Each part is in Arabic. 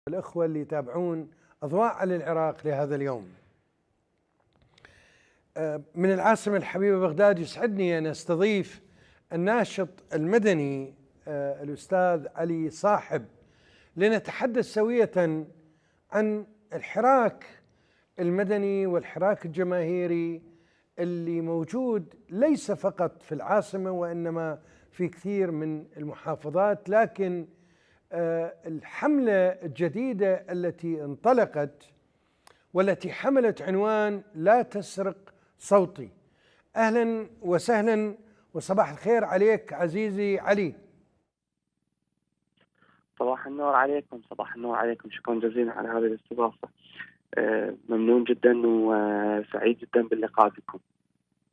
الأخوة اللي يتابعون أضواء على العراق لهذا اليوم. من العاصمة الحبيبة بغداد يسعدني أن أستضيف الناشط المدني الأستاذ علي صاحب لنتحدث سوية عن الحراك المدني والحراك الجماهيري اللي موجود ليس فقط في العاصمة وإنما في كثير من المحافظات، لكن الحملة الجديدة التي انطلقت والتي حملت عنوان لا تسرق صوتي. أهلا وسهلا وصباح الخير عليك عزيزي علي. صباح النور عليكم. صباح النور عليكم. شكرا جزيلا على هذه الاستضافة. ممنون جدا وسعيد جدا باللقاء بكم.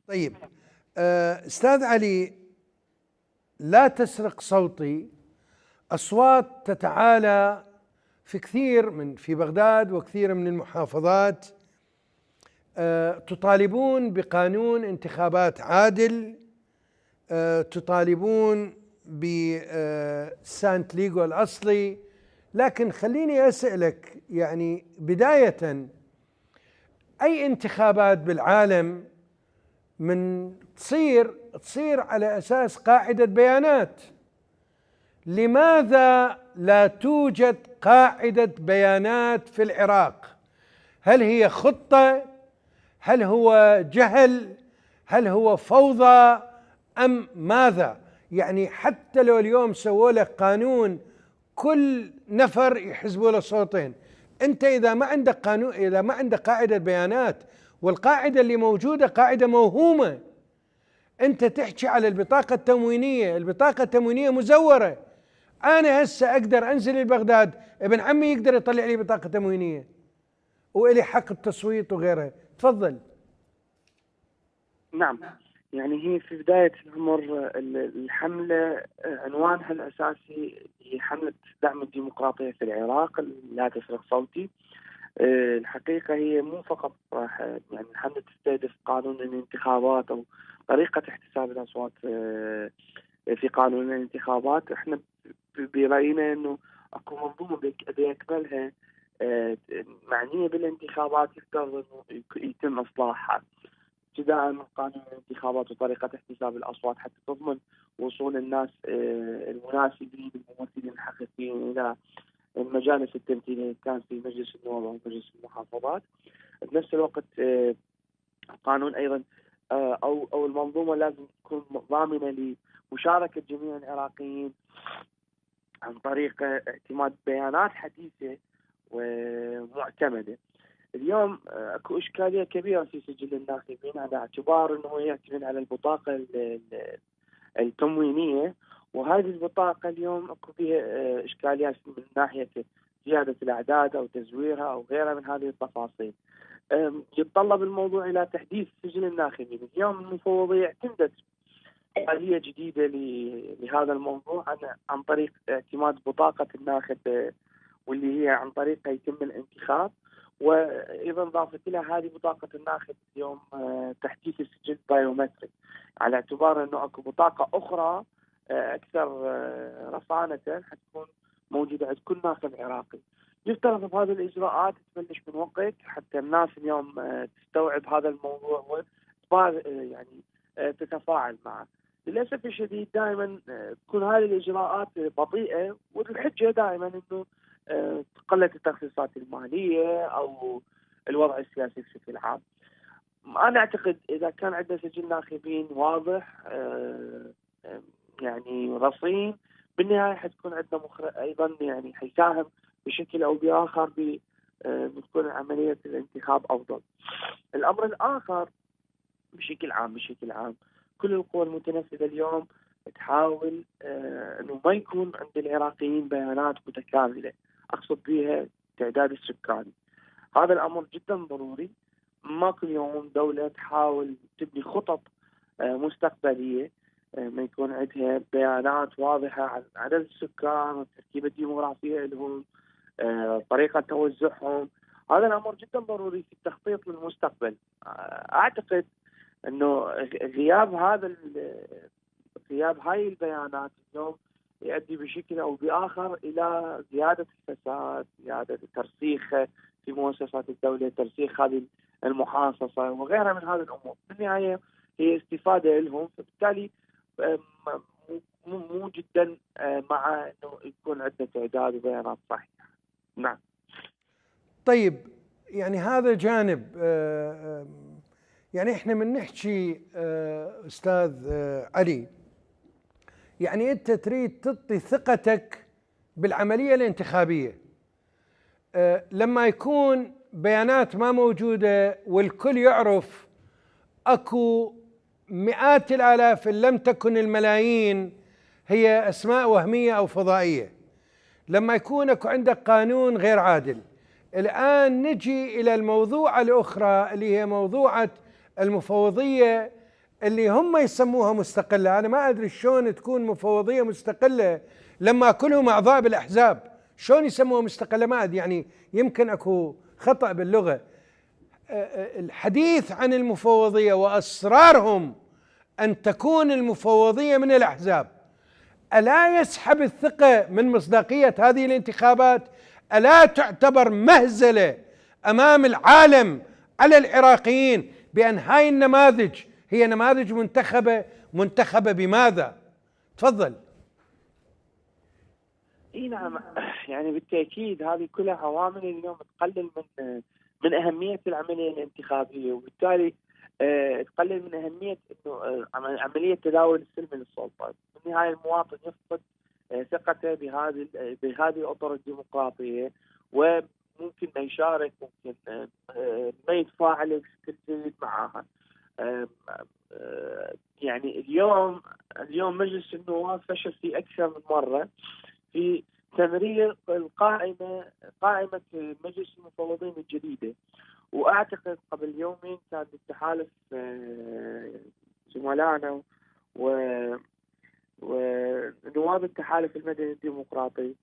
طيب أستاذ علي، لا تسرق صوتي أصوات تتعالى في بغداد وكثير من المحافظات، تطالبون بقانون انتخابات عادل، تطالبون بسانت ليغو الأصلي. لكن خليني أسألك يعني بداية، أي انتخابات بالعالم من تصير على أساس قاعدة بيانات؟ لماذا لا توجد قاعدة بيانات في العراق؟ هل هي خطة؟ هل هو جهل؟ هل هو فوضى أم ماذا؟ يعني حتى لو اليوم سووا لك قانون كل نفر يحسبوا له صوتين، أنت إذا ما عندك قانون، إذا ما عندك قاعدة بيانات، والقاعدة اللي موجودة قاعدة موهومة، أنت تحكي على البطاقة التموينية، البطاقة التموينية مزورة. أنا هسه أقدر أنزل لبغداد، ابن عمي يقدر يطلع لي بطاقة تموينية وإلي حق التصويت وغيرها. تفضل. نعم، يعني هي في بداية الأمر الحملة عنوانها الأساسي هي حملة دعم الديمقراطية في العراق لا تسرق صوتي. الحقيقة هي مو فقط راح يعني الحملة تستهدف قانون الانتخابات أو طريقة احتساب الأصوات في قانون الانتخابات. احنا برأينا انه اكو منظومة بأكملها معنية بالانتخابات يفترض انه يتم اصلاحها، ابتداء من قانون الانتخابات وطريقة احتساب الاصوات حتى تضمن وصول الناس المناسبين الممثلين الحقيقيين الى المجالس التمثيلية كان في مجلس النواب او مجلس المحافظات. بنفس الوقت القانون ايضا او المنظومة لازم تكون ضامنة لمشاركة جميع العراقيين عن طريق اعتماد بيانات حديثة ومعتمدة. اليوم اكو اشكالية كبيرة في سجل الناخبين على اعتبار انه يعتمد على البطاقة التموينية، وهذه البطاقة اليوم اكو فيها اشكاليات من ناحية زيادة الاعداد او تزويرها او غيرها من هذه التفاصيل. يتطلب الموضوع الى تحديث سجل الناخبين. اليوم المفوضية اعتمدت آلية جديدة لهذا الموضوع عن طريق اعتماد بطاقة الناخب، واللي هي عن طريقها يتم الانتخاب. وإذا ضافت إلى هذه بطاقة الناخب اليوم تحديث السجل بايومتريك، على اعتبار أنه أكو بطاقة أخرى أكثر رصانة حتكون موجودة عند كل ناخب عراقي. يفترض بهذه الإجراءات تبلش من وقت حتى الناس اليوم تستوعب هذا الموضوع يعني تتفاعل معه. للأسف الشديد دائما تكون هذه الإجراءات بطيئة، والحجة دائما أنه قلة التخصيصات المالية أو الوضع السياسي بشكل عام. أنا أعتقد إذا كان عندنا سجل ناخبين واضح يعني رصين، بالنهاية حتكون عندنا أيضا يعني حيساهم بشكل أو بآخر بتكون عملية الانتخاب أفضل. الأمر الآخر بشكل عام كل القوى المتنفذة اليوم تحاول أنه ما يكون عند العراقيين بيانات متكاملة، أقصد بها تعداد السكاني. هذا الأمر جدا ضروري. ما كل يوم دولة تحاول تبني خطط مستقبلية ما يكون عندها بيانات واضحة عن عدد السكان والتركيبة الديموغرافية لهم، طريقة توزعهم. هذا الأمر جدا ضروري في التخطيط للمستقبل. أعتقد انه غياب هاي البيانات اليوم يؤدي بشكل أو بآخر إلى زيادة الفساد، زيادة ترسيخ في مؤسسات الدولة، ترسيخ هذه المحاصصة وغيرها من هذه الأمور. بالنهاية هي استفادة لهم، فبالتالي مو جدا مع أنه يكون عندنا تعداد وبيانات صحيحة. نعم. طيب، يعني هذا جانب. يعني احنا من نحكي أستاذ علي، يعني أنت تريد تعطي ثقتك بالعملية الانتخابية. لما يكون بيانات ما موجودة والكل يعرف أكو مئات الآلاف إن لم تكن الملايين هي أسماء وهمية أو فضائية، لما يكون أكو عندك قانون غير عادل. الآن نجي إلى الموضوع الأخرى اللي هي موضوعة المفوضية اللي هم يسموها مستقلة. أنا ما أدري شلون تكون مفوضية مستقلة لما كلهم أعضاء بالأحزاب، شلون يسموها مستقلة؟ ما أدري، يعني يمكن أكو خطأ باللغة. الحديث عن المفوضية وأصرارهم أن تكون المفوضية من الأحزاب ألا يسحب الثقة من مصداقية هذه الانتخابات؟ ألا تعتبر مهزلة أمام العالم على العراقيين بأن هاي النماذج هي نماذج منتخبة بماذا؟ تفضل. اي نعم، يعني بالتاكيد هذه كلها عوامل اليوم تقلل من اهميه العمليه الانتخابيه، وبالتالي تقلل من اهميه انه عمليه تداول السلم للسلطه. في النهايه المواطن يفقد ثقته بهذه الاطر الديمقراطيه، وممكن ما يشارك، ممكن ما يتفاعل بشكل جيد معها. يعني اليوم مجلس النواب فشل في اكثر من مره في تمرير قائمة مجلس المفوضين الجديدة. وأعتقد قبل يومين كان بالتحالف زملائنا ونواب التحالف المدني الديمقراطي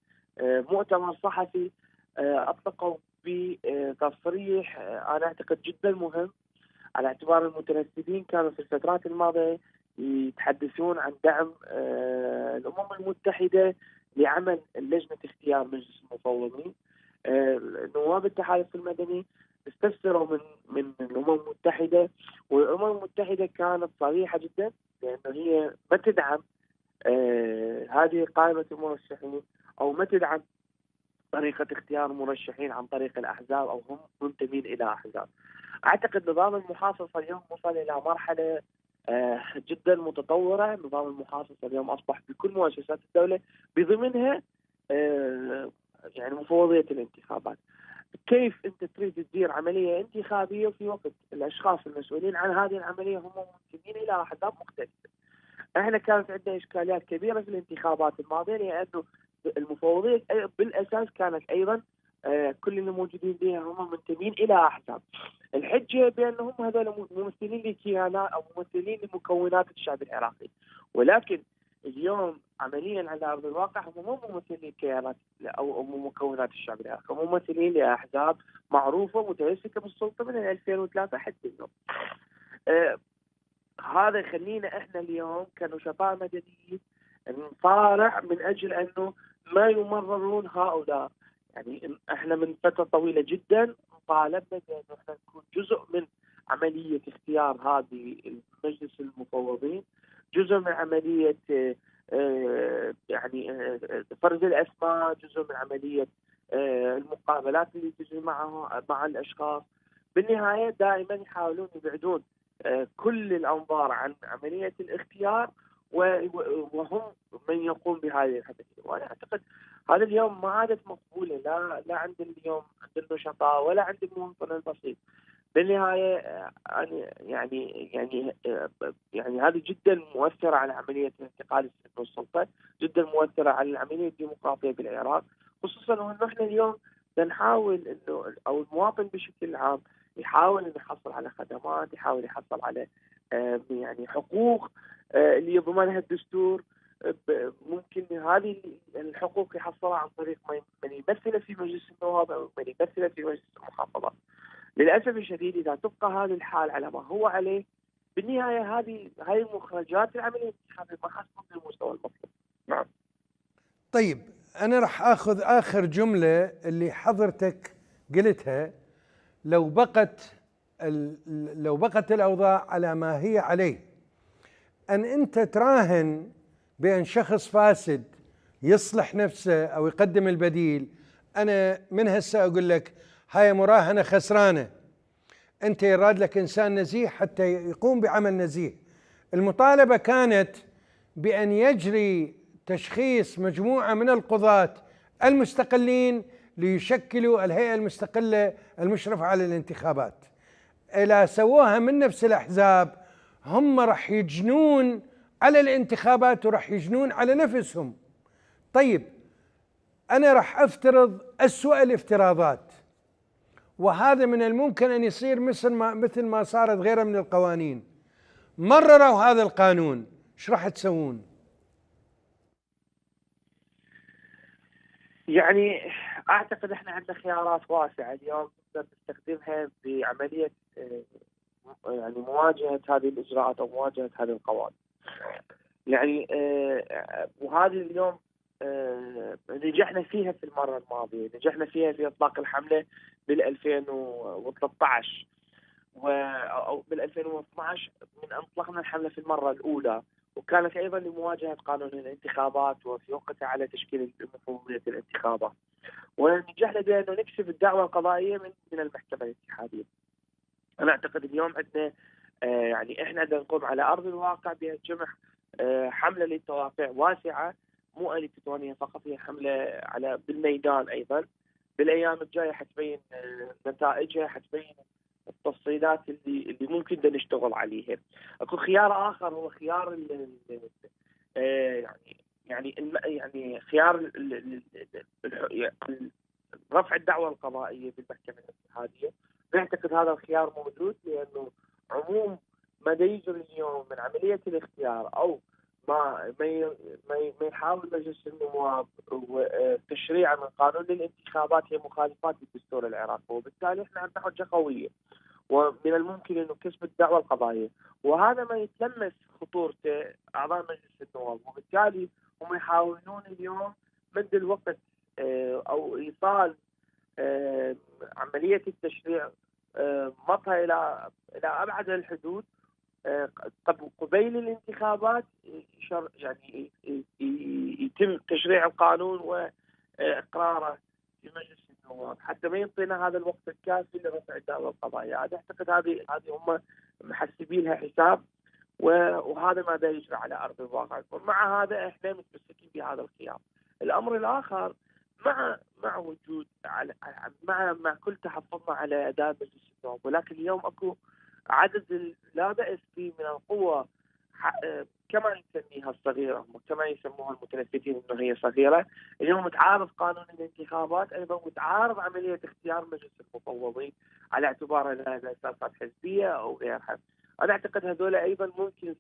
مؤتمر صحفي أطلقوا بتصريح أنا أعتقد جدا مهم، على اعتبار المترصدين كانوا في الفترات الماضية يتحدثون عن دعم الأمم المتحدة لعمل لجنة اختيار مجلس المفوضين. نواب التحالف المدني استفسروا من الأمم المتحدة، والأمم المتحدة كانت صريحة جدا لأنه هي ما تدعم هذه قائمة المرشحين، أو ما تدعم طريقة اختيار المرشحين عن طريق الأحزاب أو هم منتمين إلى أحزاب. أعتقد نظام المحافظة اليوم وصل إلى مرحلة جدا متطورة. نظام المحافظة اليوم أصبح بكل مؤسسات الدولة بضمنها يعني مفوضية الانتخابات. كيف أنت تريد تدير عملية انتخابية في وقت الأشخاص المسؤولين عن هذه العملية هم منتمين إلى أحزاب مختلفة؟ احنا كانت عندنا إشكاليات كبيرة في الانتخابات الماضية، لأنه المفوضية بالأساس كانت أيضا كل اللي موجودين بها هم منتمين إلى أحزاب. الحجة بأنهم هذول ممثلين لكيانات أو ممثلين لمكونات الشعب العراقي، ولكن اليوم عمليا على أرض الواقع هم مو ممثلين لكيانات أو مكونات الشعب العراقي، هم ممثلين لأحزاب معروفة متمسكة بالسلطة من 2003 حتى اليوم. هذا يخلينا احنا اليوم كنشطاء مدنيين نصارع من اجل انه ما يمررون هؤلاء. يعني احنا من فتره طويله جدا طالبنا بانه احنا نكون جزء من عمليه اختيار هذه مجلس المفوضين، جزء من عمليه يعني فرز الاسماء، جزء من عمليه المقابلات اللي تجري مع الاشخاص. بالنهايه دائما يحاولون يبعدون كل الأنظار عن عملية الاختيار وهم من يقوم بهذه العملية. وأنا أعتقد هذا اليوم ما عادت مقبولة، لا عند اليوم عند النشطاء ولا عند المواطن البسيط. بالنهاية يعني هذه جدا مؤثرة على عملية انتقال السلطة، جدا مؤثرة على العملية الديمقراطية بالعراق، خصوصا وأنه احنا اليوم نحاول انه او المواطن بشكل عام يحاول انه يحصل على خدمات، يحاول يحصل على يعني حقوق اللي يضمنها الدستور. ممكن هذه الحقوق يحصلها عن طريق من يمثله في مجلس النواب او من يمثله في مجلس المحافظات. للاسف الشديد اذا تبقى هذا الحال على ما هو عليه، بالنهايه هاي مخرجات العمليه الانتخابيه ما حصلت بالمستوى المطلوب. نعم. طيب أنا راح آخذ آخر جملة اللي حضرتك قلتها. لو بقت لو بقت الأوضاع على ما هي عليه، أن أنت تراهن بأن شخص فاسد يصلح نفسه أو يقدم البديل، أنا من هسه أقول لك هاي مراهنة خسرانة. أنت يراد لك إنسان نزيه حتى يقوم بعمل نزيه. المطالبة كانت بأن يجري تشخيص مجموعة من القضاة المستقلين ليشكلوا الهيئة المستقلة المشرفة على الانتخابات. إذا سووها من نفس الأحزاب هم راح يجنون على الانتخابات وراح يجنون على نفسهم. طيب أنا راح أفترض أسوأ الافتراضات، وهذا من الممكن أن يصير مثل ما صارت غيرها من القوانين. مرروا هذا القانون، ايش راح تسوون؟ يعني اعتقد احنا عندنا خيارات واسعه اليوم نقدر نستخدمها بعمليه يعني مواجهه هذه الاجراءات او مواجهه هذه القوانين. يعني وهذه اليوم نجحنا فيها في المره الماضيه، نجحنا فيها في اطلاق الحمله بال 2013 او بال 2012 من اطلقنا الحمله في المره الاولى، وكانت ايضا لمواجهه قانون الانتخابات وفي وقتها على تشكيل مفوضيه الانتخابات، ونجحنا بانه نكشف الدعوه القضائيه من المحكمه الاتحاديه. انا اعتقد اليوم عندنا يعني احنا بدنا نقوم على ارض الواقع بجمع حمله للتوافع واسعه، مو الكترونيه فقط، هي حمله على بالميدان ايضا. بالايام الجايه حتبين نتائجها، حتبين التفصيلات اللي ممكن بدنا نشتغل عليها. اكو خيار اخر هو خيار يعني خيار رفع الدعوه القضائيه بالمحكمه الاتحاديه. نعتقد هذا الخيار موجود، لانه عموم ما يجري اليوم من عمليه الاختيار او ما يحاول مجلس النواب وتشريعه من قانون الانتخابات هي مخالفات للدستور العراقي، وبالتالي احنا عندنا حجه قويه ومن الممكن انه كسب الدعوه القضائيه، وهذا ما يتلمس خطورته اعضاء مجلس النواب، وبالتالي هم يحاولون اليوم مد الوقت او ايصال عمليه التشريع مطها الى ابعد الحدود قبيل الانتخابات، يعني يتم تشريع القانون واقراره في مجلس النواب حتى ما يعطينا هذا الوقت الكافي لرفع الدعوه القضائيه. اعتقد هذه هم محسبين لها حساب، وهذا ما دا يجري على ارض الواقع. ومع هذا احنا متمسكين بهذا الخيار. الامر الاخر مع وجود مع كل تحفظنا على اداء مجلس النواب، ولكن اليوم اكو عدد لا بأس فيه من القوى كما نسميها الصغيرة، كما يسموها المتنفذين انه هي صغيرة. اليوم تعارض قانون الانتخابات ايضا، وتعارض عملية اختيار مجلس المفوضين على اعتبار انها اساسات حزبية او غيرها. انا اعتقد هذول ايضا ممكن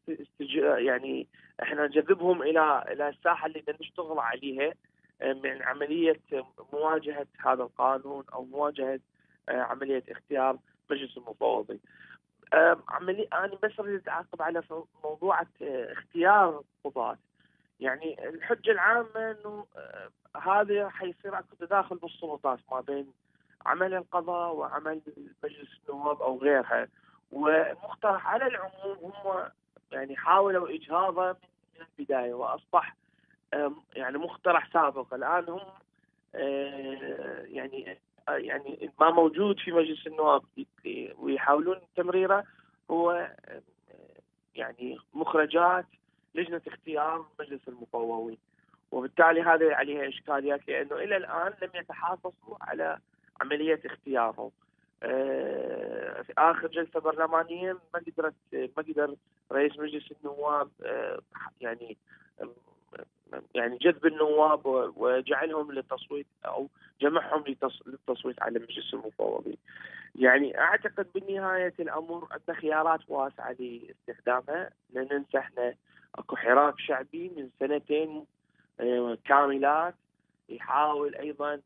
يعني احنا نجذبهم الى الساحة اللي بدنا نشتغل عليها من عملية مواجهة هذا القانون او مواجهة عملية اختيار مجلس المفوضين. أنا بس أريد أعقب على موضوع اختيار القضاة. يعني الحجة العامة أنه هذا حيصير أكو تداخل بالسلطات ما بين عمل القضاء وعمل مجلس النواب أو غيرها، ومقترح على العموم هم يعني حاولوا إجهاضه من البداية، وأصبح يعني مقترح سابق. الآن هم يعني ما موجود في مجلس النواب ويحاولون تمريره هو يعني مخرجات لجنة اختيار مجلس المفوضين، وبالتالي هذا عليها إشكاليات، لأنه إلى الآن لم يتحافظوا على عملية اختيارهم. في آخر جلسة برلمانية ما قدر رئيس مجلس النواب يعني جذب النواب وجعلهم للتصويت او جمعهم للتصويت على مجلس المفوضين. يعني اعتقد بالنهايه الامر عندنا خيارات واسعه لاستخدامها. لا ننسى احنا اكو حراك شعبي من سنتين كاملات يحاول ايضا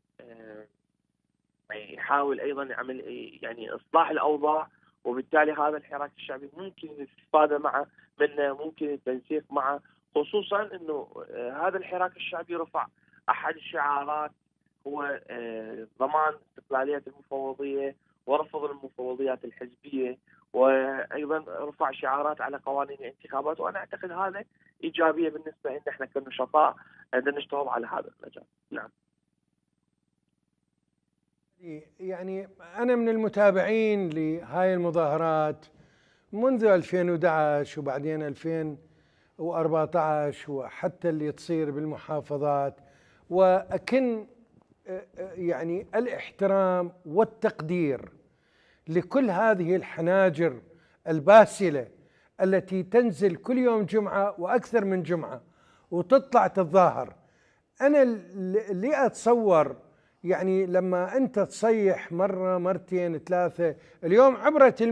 يعمل يعني اصلاح الاوضاع، وبالتالي هذا الحراك الشعبي ممكن الاستفاده منه، ممكن التنسيق معه، خصوصا انه هذا الحراك الشعبي رفع احد الشعارات هو ضمان استقلاليه المفوضيه ورفض المفوضيات الحزبيه، وايضا رفع شعارات على قوانين الانتخابات، وانا اعتقد هذا ايجابيه بالنسبه لنا احنا كنشطاء بدنا نشتغل على هذا المجال. نعم. يعني أنا من المتابعين لهاي المظاهرات منذ 2011 وبعدين 2014 وحتى اللي تصير بالمحافظات، وأكن يعني الاحترام والتقدير لكل هذه الحناجر الباسلة التي تنزل كل يوم جمعة وأكثر من جمعة وتطلع تتظاهر. أنا اللي أتصور يعني لما أنت تصيح مرة مرتين ثلاثة، اليوم عبرت 100،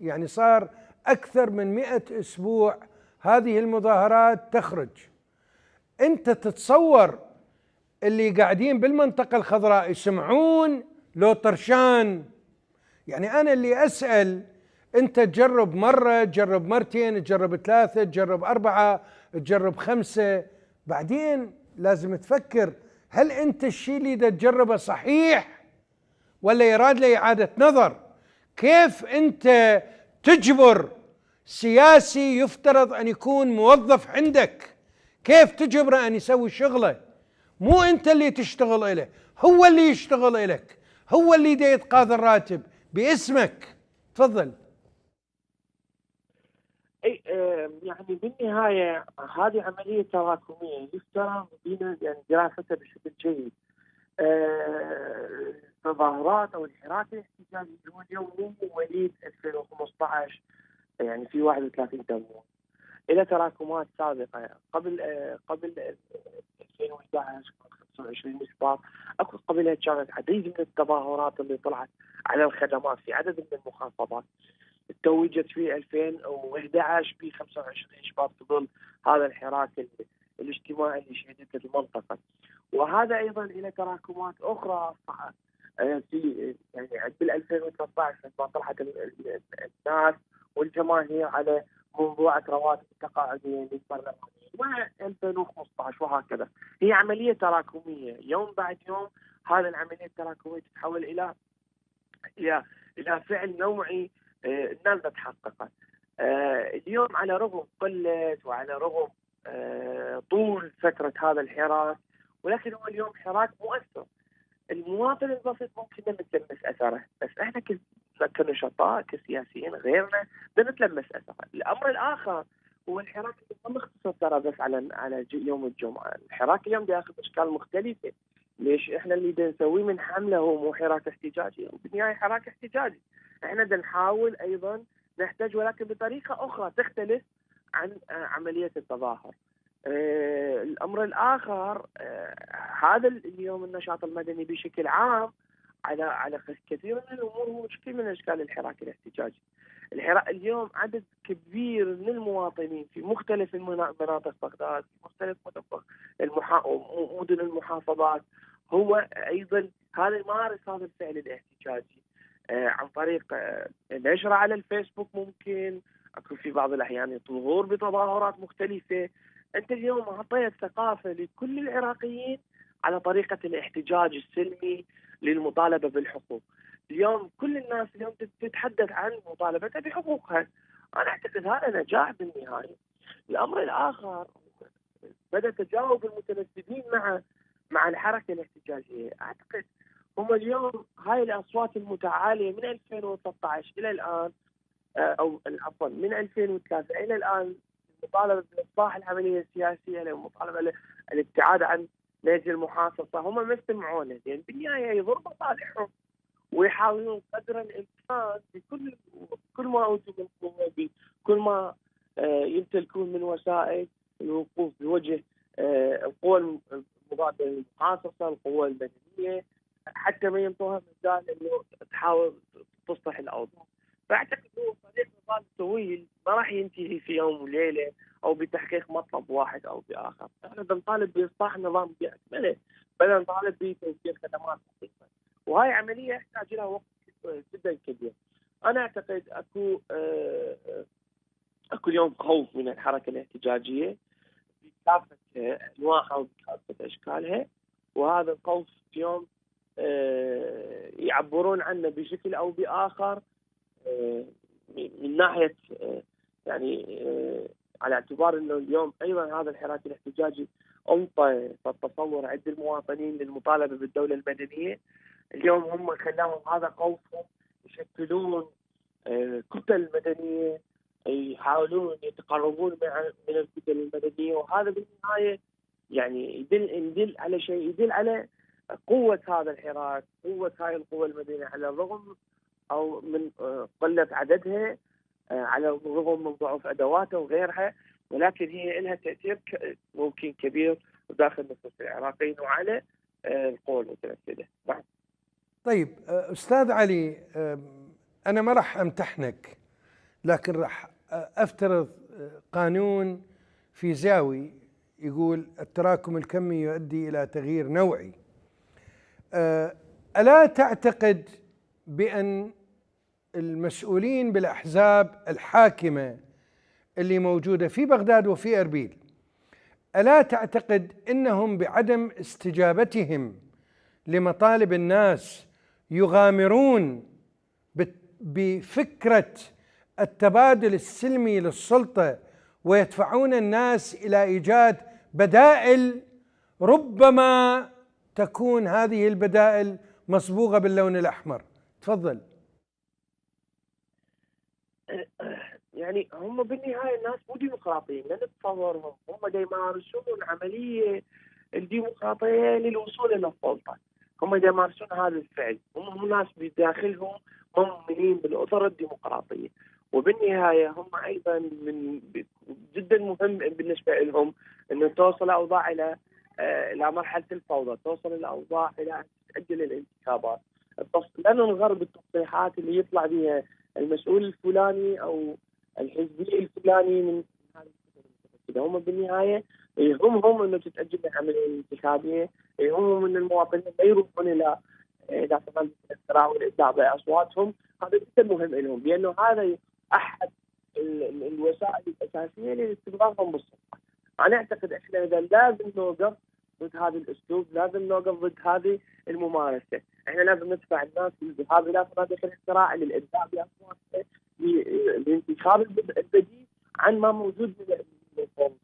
يعني صار أكثر من 100 أسبوع هذه المظاهرات تخرج. أنت تتصور اللي قاعدين بالمنطقة الخضراء يسمعون لو طرشان؟ يعني أنا اللي أسأل، أنت تجرب مرة، تجرب مرتين، تجرب ثلاثة، تجرب أربعة، تجرب خمسة، بعدين لازم تفكر هل أنت الشيء اللي دا تجربه صحيح ولا يراد له إعادة نظر؟ كيف أنت تجبر سياسي يفترض أن يكون موظف عندك، كيف تجبره أن يسوي شغله؟ مو أنت اللي تشتغل إله، هو اللي يشتغل إلك، هو اللي دا يتقاضى الراتب باسمك. تفضل. اي يعني بالنهايه هذه عمليه تراكميه يفترض بنا يعني دراستها بشكل جيد. التظاهرات او الحراك الاحتجاجي هو اليوم مو وليد 2015 يعني في 31 تموز، الى تراكمات سابقه قبل 2011 25 شباط اكو قبلها كانت عديد من التظاهرات اللي طلعت على الخدمات في عدد من المحافظات، توجت في 2011 ب 25 شباط في ظل هذا الحراك الاجتماعي اللي شهدته المنطقه، وهذا ايضا الى تراكمات اخرى في يعني بال 2013 لما طلعت الناس والجماهير على موضوع رواتب التقاعديه للبرلمانيين، مع 2015 وهكذا. هي عمليه تراكميه يوم بعد يوم، هذا العمليه التراكميه تتحول الى فعل نوعي الناس تحققه. اليوم على رغم قله وعلى رغم طول فتره هذا الحراك، ولكن هو اليوم حراك مؤثر. المواطن البسيط ممكن نتلمس اثره، بس احنا كنشطاء كسياسيين غيرنا بنتلمس اثره. الامر الاخر هو الحراك اللي ما مختصر ترى بس على يوم الجمعه، الحراك اليوم بياخذ اشكال مختلفه. ليش احنا اللي نسويه من حمله هو مو حراك احتجاجي، وبالنهايه حراك احتجاجي. احنا نحاول ايضا نحتاج ولكن بطريقه اخرى تختلف عن عمليه التظاهر. الامر الاخر هذا اليوم النشاط المدني بشكل عام على كثير من الامور هو شكل من اشكال الحراك الاحتجاجي. اليوم عدد كبير من المواطنين في مختلف مناطق بغداد، في مختلف مدن المحافظات، هو ايضا هذا يمارس هذا الفعل الاحتجاجي عن طريق نشره على الفيسبوك، ممكن اكو في بعض الاحيان ظهور بتظاهرات مختلفه. انت اليوم اعطيت ثقافه لكل العراقيين على طريقه الاحتجاج السلمي للمطالبه بالحقوق. اليوم كل الناس اليوم تتحدث عن مطالبتها بحقوقها، انا اعتقد هذا نجاح بالنهايه. الامر الاخر بدا تجاوب المتنفذين مع الحركه الاحتجاجيه. اعتقد هم اليوم هاي الاصوات المتعاليه من 2013 الى الان، او عفوا من 2003 الى الان، المطالبه باصلاح العمليه السياسيه، المطالبه الابتعاد عن نهج المحاصصه، هم ما يستمعون، لان بالنهايه يضر مصالحهم ويحاولون قدر الامكان بكل ما اوتوا من قوه، بكل ما يمتلكون من وسائل الوقوف بوجه القوى المضاده للمحاصصه، القوى المدنيه، حتى ما ينطوها مجال انه تحاول تصلح الاوضاع. فاعتقد هو طريق نضال طويل ما راح ينتهي في يوم وليله او بتحقيق مطلب واحد او باخر. احنا بنطالب باصلاح النظام باكمله، بل نطالب بتوفير خدمات حقيقيه، وهي عمليه يحتاج لها وقت جدا كبير. انا اعتقد اكو اليوم خوف من الحركه الاحتجاجيه بكافه انواعها وبكافه اشكالها، وهذا الخوف اليوم يعبرون عنه بشكل أو بآخر، من ناحية يعني على اعتبار أنه اليوم أيضا هذا الحراك الاحتجاجي أنطى فالتصور عند المواطنين للمطالبة بالدولة المدنية. اليوم هم خلاهم هذا خوفهم يشكلون كتل مدنية، يحاولون يتقربون من الكتل المدنية، وهذا بالنهاية يعني يدل على شيء، يدل على قوة هذا الحراك، قوة هاي القوى المدنية على الرغم أو من قلة عددها، على الرغم من ضعف أدواتها وغيرها، ولكن هي لها تأثير ممكن كبير داخل نفوس العراقيين وعلى القوى المتمثلة. نعم. طيب أستاذ علي، أنا ما راح أمتحنك، لكن راح أفترض قانون فيزيائي يقول التراكم الكمي يؤدي إلى تغيير نوعي. ألا تعتقد بأن المسؤولين بالأحزاب الحاكمة اللي موجودة في بغداد وفي أربيل، ألا تعتقد أنهم بعدم استجابتهم لمطالب الناس يغامرون بفكرة التبادل السلمي للسلطة ويدفعون الناس إلى إيجاد بدائل ربما تكون هذه البدائل مصبوغة باللون الأحمر؟ تفضل. يعني هم بالنهاية الناس مو ديمقراطيين، لا نتصورهم، هم يمارسون عملية الديمقراطية للوصول إلى السلطة، هم يمارسون هذا الفعل، هم ناس بداخلهم مؤمنين بالأطر الديمقراطية، وبالنهاية هم أيضا من جدا مهم بالنسبة لهم أنه توصل الأوضاع إلى مرحلة الفوضى، توصل الأوضاع إلى أن تأجل الانتخابات. لا ننغر بالتصريحات اللي يطلع بها المسؤول الفلاني أو الحزبي الفلاني من هذه الكتل. هم بالنهاية يهمهم أنه تتأجل العملية الانتخابية، يهمهم أن المواطنين لا يروحون إلى كمان الاستراء والإبداع بأصواتهم. هذا جدا مهم لهم، لأنه هذا أحد الوسائل الأساسية لاستمرارهم بالسلطة. أنا أعتقد إحنا إذا لازم نوقف ضد هذا الأسلوب، لازم نوقف ضد هذه الممارسة. إحنا لازم ندفع الناس بهذه لا ترادف الاختراع للإبداع بأصواتهم لانتخاب البديل عن ما موجود بالقوم.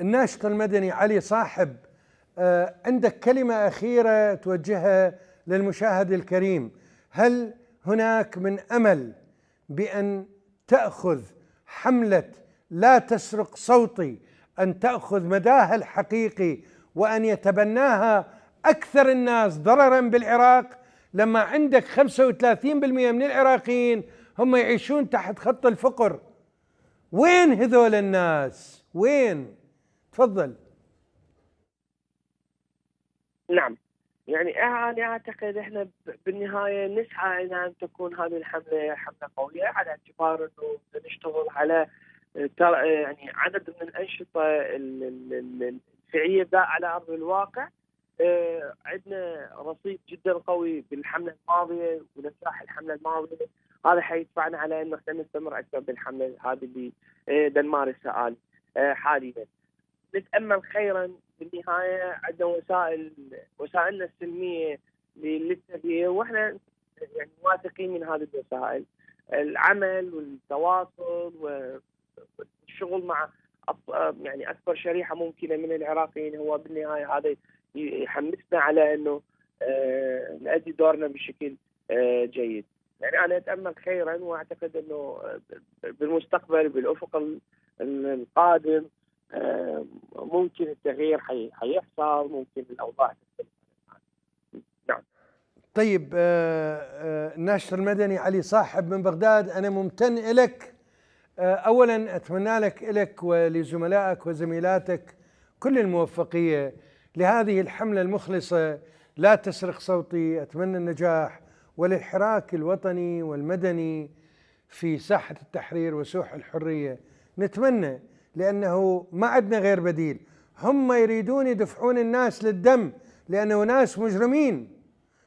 الناشط المدني علي صاحب، عندك كلمة أخيرة توجهها للمشاهد الكريم. هل هناك من أمل بأن تأخذ حملة لا تسرق صوتي أن تأخذ مداها الحقيقي وأن يتبناها أكثر الناس ضررا بالعراق، لما عندك 35% من العراقيين هم يعيشون تحت خط الفقر؟ وين هذول الناس؟ وين؟ تفضل. نعم، يعني أنا أعتقد إحنا بالنهاية نسعى إلى أن تكون هذه الحملة حملة قوية، على اعتبار إنه نشتغل على يعني عدد من الأنشطة الفعلية على أرض الواقع. عندنا رصيد جدا قوي بالحملة الماضية ونجاح الحملة الماضية، هذا حيدفعنا على أنه احنا نستمر أكثر بالحملة هذه اللي نمارسها حاليا. نتأمل خيرا. بالنهاية عندنا وسائلنا السلمية للتغيير، واحنا يعني واثقين من هذه الوسائل. العمل والتواصل والشغل مع يعني أكبر شريحة ممكنة من العراقيين هو بالنهاية هذا يحمسنا على أنه نأدي دورنا بشكل جيد. يعني أنا أتأمل خيرا، وأعتقد أنه بالمستقبل بالأفق القادم ممكن التغيير حيحصل، ممكن الأوضاع تختلف. نعم. طيب، الناشط المدني علي صاحب من بغداد، أنا ممتن لك. أولا أتمنى لك ولزملائك وزميلاتك كل الموفقية لهذه الحملة المخلصة لا تسرق صوتي. أتمنى النجاح، وللحراك الوطني والمدني في ساحة التحرير وسوح الحرية نتمنى، لأنه ما عندنا غير بديل. هم يريدون يدفعون الناس للدم لأنه ناس مجرمين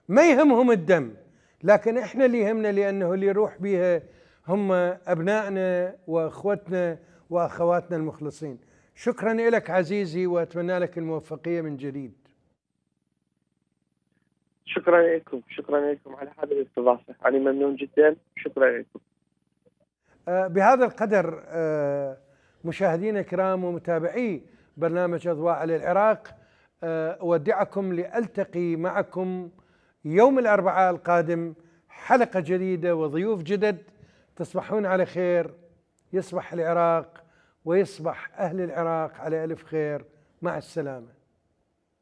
ما يهمهم الدم، لكن إحنا اللي يهمنا، لأنه اللي يروح بيها هم أبنائنا وأخوتنا وأخواتنا المخلصين. شكرا لك عزيزي، وأتمنى لك الموفقية من جديد. شكرا لكم، شكرا لكم على هذه الاستضافة، أنا ممنون جدا، شكرا لكم. بهذا القدر مشاهدينا الكرام ومتابعي برنامج أضواء على العراق، أودعكم لألتقي معكم يوم الأربعاء القادم حلقة جديدة وضيوف جدد. تصبحون على خير، يصبح العراق ويصبح أهل العراق على ألف خير. مع السلامة.